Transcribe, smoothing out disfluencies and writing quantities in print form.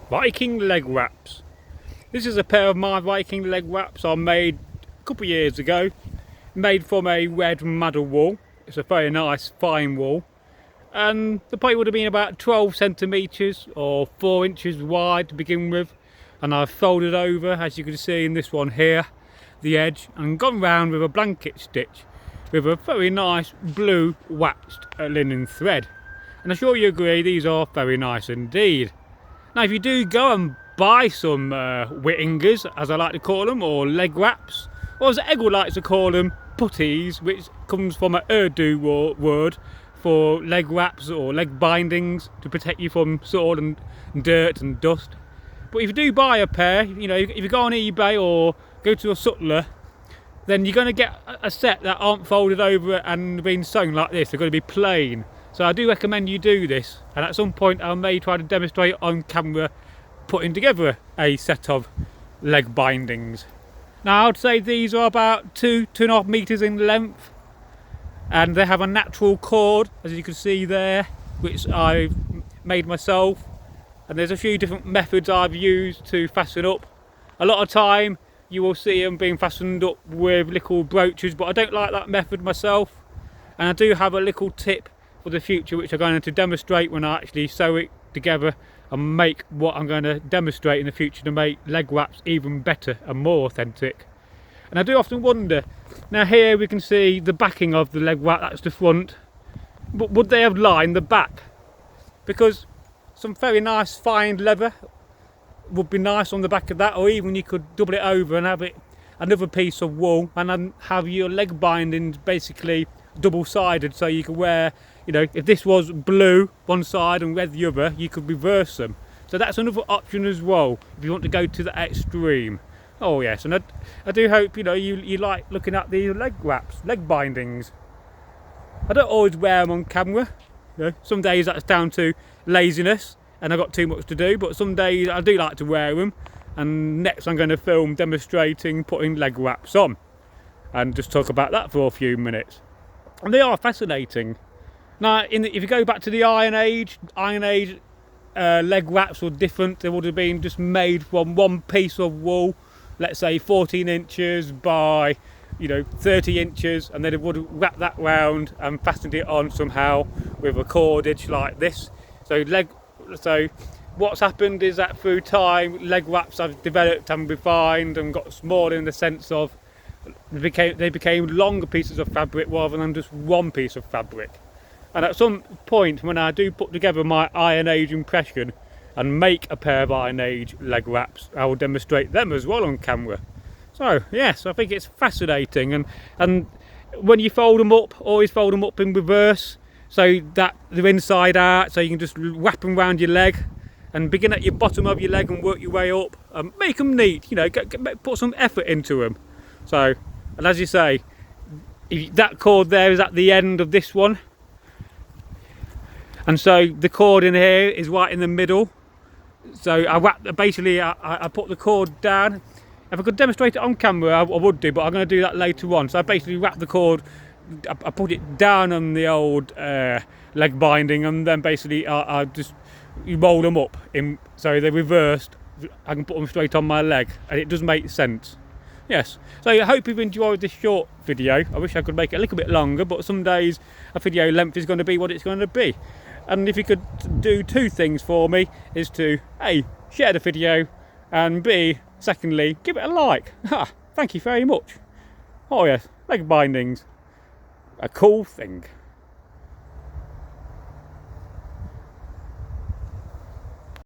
Viking leg wraps. This is a pair of my Viking leg wraps I made a couple of years ago. Made from a red madder wool. It's a very nice fine wool. And the plate would have been about 12 centimetres or 4 inches wide to begin with. And I've folded over, as you can see in this one here, the edge, and gone round with a blanket stitch with a very nice blue waxed linen thread. And I'm sure you agree these are very nice indeed. Now if you do go and buy some whittingers, as I like to call them, or leg wraps, or as Eggle likes to call them, putties, which comes from an Urdu word for leg wraps or leg bindings to protect you from soil and dirt and dust. But if you do buy a pair, you know, if you go on eBay or go to a sutler, then you're going to get a set that aren't folded over and been sewn like this. They're going to be plain. So I do recommend you do this, and at some point I may try to demonstrate on camera putting together a set of leg bindings. Now I'd say these are about 2.5 meters in length, and they have a natural cord, as you can see there, which I've made myself. And there's a few different methods I've used to fasten up. A lot of time you will see them being fastened up with little brooches, but I don't like that method myself. And I do have a little tip for the future which I'm going to demonstrate when I actually sew it together and make what I'm going to demonstrate in the future to make leg wraps even better and more authentic. And I do often wonder, now here we can see the backing of the leg wrap, that's the front, but would they have lined the back? Because some very nice fine leather would be nice on the back of that, or even you could double it over and have it another piece of wool and then have your leg bindings basically double-sided, so you could wear, you know, if this was blue one side and red the other, you could reverse them. So that's another option as well if you want to go to the extreme. Oh yes, and I do hope, you know, you like looking at these leg wraps, leg bindings. I don't always wear them on camera. You know, some days that's down to laziness and I've got too much to do, but some days I do like to wear them. And next I'm going to film demonstrating putting leg wraps on and just talk about that for a few minutes. And they are fascinating. Now if you go back to the Iron Age leg wraps were different. They would have been just made from one piece of wool, let's say 14 inches by, you know, 30 inches, and then they would have wrapped that round and fastened it on somehow with a cordage like this. So what's happened is that through time leg wraps have developed and refined and got smaller in the sense of they became longer pieces of fabric rather than just one piece of fabric. And at some point when I do put together my Iron Age impression and make a pair of Iron Age leg wraps, I will demonstrate them as well on camera. So yes, I think it's fascinating, and when you fold them up, always fold them up in reverse so that they're inside out, so you can just wrap them around your leg and begin at your bottom of your leg and work your way up and make them neat, you know, put some effort into them. So, and as you say, that cord there is at the end of this one, and so the cord in here is right in the middle. So I put the cord down. If I could demonstrate it on camera I would do, but I'm going to do that later on. So I basically wrap the cord, I put it down on the old leg binding, and then basically I just roll them up in, so they're reversed. I can put them straight on my leg, and it does make sense. Yes, so I hope you've enjoyed this short video. I wish I could make it a little bit longer, but some days a video length is going to be what it's going to be. And if you could do two things for me, is to A, share the video, and B, secondly, give it a like. Thank you very much. Oh yes, leg bindings, a cool thing.